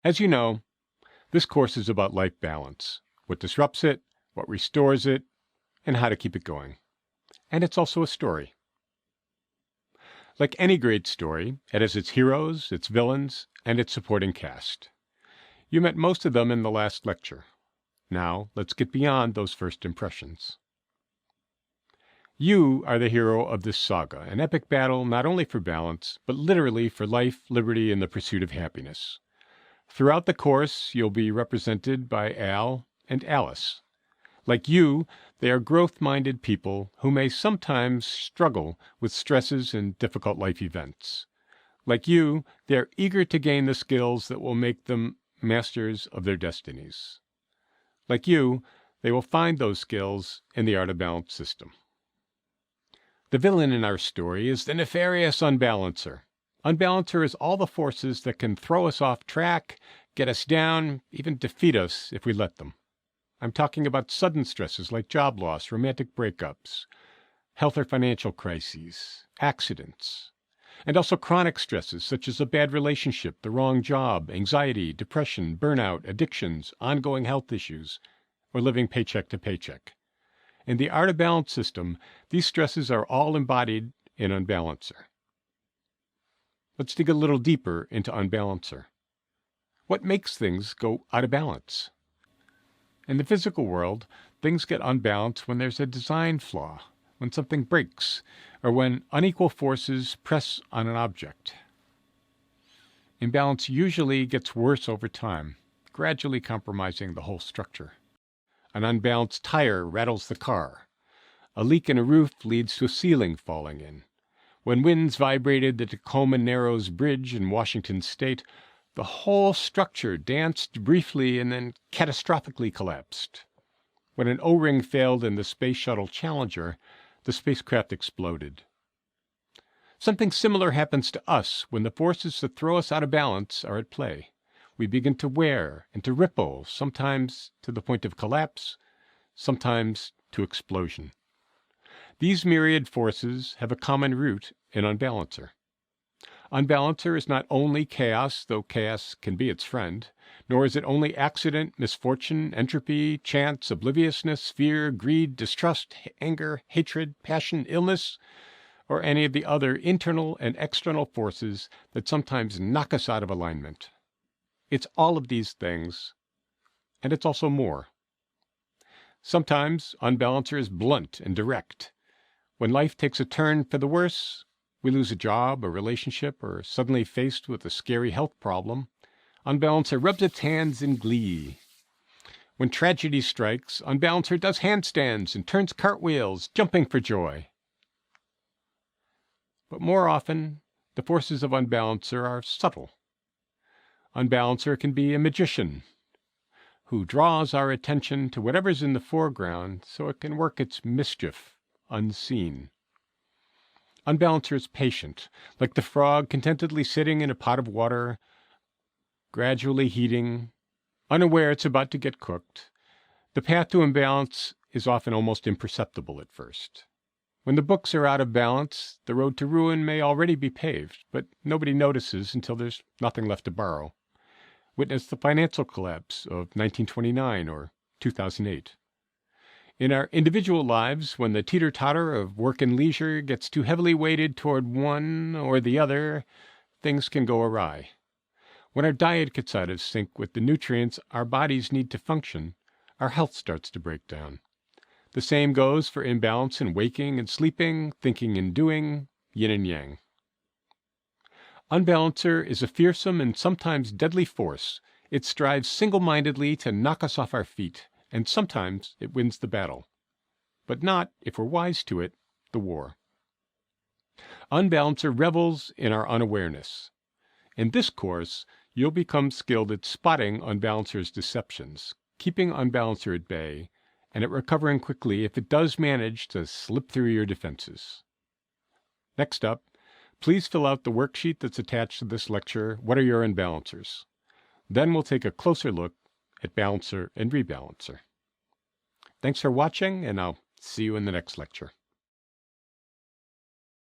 As you know, this course is about life balance, what disrupts it, what restores it, and how to keep it going. And it's also a story. Like any great story, it has its heroes, its villains, and its supporting cast. You met most of them in the last lecture. Now, let's get beyond those first impressions. You are the hero of this saga, an epic battle not only for balance, but literally for life, liberty, and the pursuit of happiness. Throughout the course, you'll be represented by Al and Alice. Like you, they are growth-minded people who may sometimes struggle with stresses and difficult life events. Like you, they are eager to gain the skills that will make them masters of their destinies. Like you, they will find those skills in the Art of Balance system. The villain in our story is the nefarious unbalancer. Unbalancer is all the forces that can throw us off track, get us down, even defeat us if we let them. I'm talking about sudden stresses like job loss, romantic breakups, health or financial crises, accidents, and also chronic stresses such as a bad relationship, the wrong job, anxiety, depression, burnout, addictions, ongoing health issues, or living paycheck to paycheck. In the Art of Balance system, these stresses are all embodied in Unbalancer. Let's dig a little deeper into Unbalancer. What makes things go out of balance? In the physical world, things get unbalanced when there's a design flaw, when something breaks, or when unequal forces press on an object. Imbalance usually gets worse over time, gradually compromising the whole structure. An unbalanced tire rattles the car. A leak in a roof leads to a ceiling falling in. When winds vibrated the Tacoma Narrows Bridge in Washington state, the whole structure danced briefly and then catastrophically collapsed. When an O-ring failed in the Space Shuttle Challenger, the spacecraft exploded. Something similar happens to us when the forces that throw us out of balance are at play. We begin to wear and to ripple, sometimes to the point of collapse, sometimes to explosion. These myriad forces have a common root in Unbalancer. Unbalancer is not only chaos, though chaos can be its friend, nor is it only accident, misfortune, entropy, chance, obliviousness, fear, greed, distrust, anger, hatred, passion, illness, or any of the other internal and external forces that sometimes knock us out of alignment. It's all of these things, and it's also more. Sometimes Unbalancer is blunt and direct. When life takes a turn for the worse, we lose a job, a relationship, or suddenly faced with a scary health problem, Unbalancer rubs its hands in glee. When tragedy strikes, Unbalancer does handstands and turns cartwheels, jumping for joy. But more often, the forces of Unbalancer are subtle. Unbalancer can be a magician who draws our attention to whatever's in the foreground so it can work its mischief unseen. Unbalancer is patient, like the frog contentedly sitting in a pot of water, gradually heating, unaware it's about to get cooked. The path to imbalance is often almost imperceptible at first. When the books are out of balance, the road to ruin may already be paved, but nobody notices until there's nothing left to borrow. Witness the financial collapse of 1929 or 2008. In our individual lives, when the teeter-totter of work and leisure gets too heavily weighted toward one or the other, things can go awry. When our diet gets out of sync with the nutrients our bodies need to function, our health starts to break down. The same goes for imbalance in waking and sleeping, thinking and doing, yin and yang. Unbalancer is a fearsome and sometimes deadly force. It strives single-mindedly to knock us off our feet, and sometimes it wins the battle. But not, if we're wise to it, the war. Unbalancer revels in our unawareness. In this course, you'll become skilled at spotting Unbalancer's deceptions, keeping Unbalancer at bay, and at recovering quickly if it does manage to slip through your defenses. Next up, please fill out the worksheet that's attached to this lecture, What are your Unbalancers? Then we'll take a closer look at Balancer and Rebalancer. Thanks for watching, and I'll see you in the next lecture.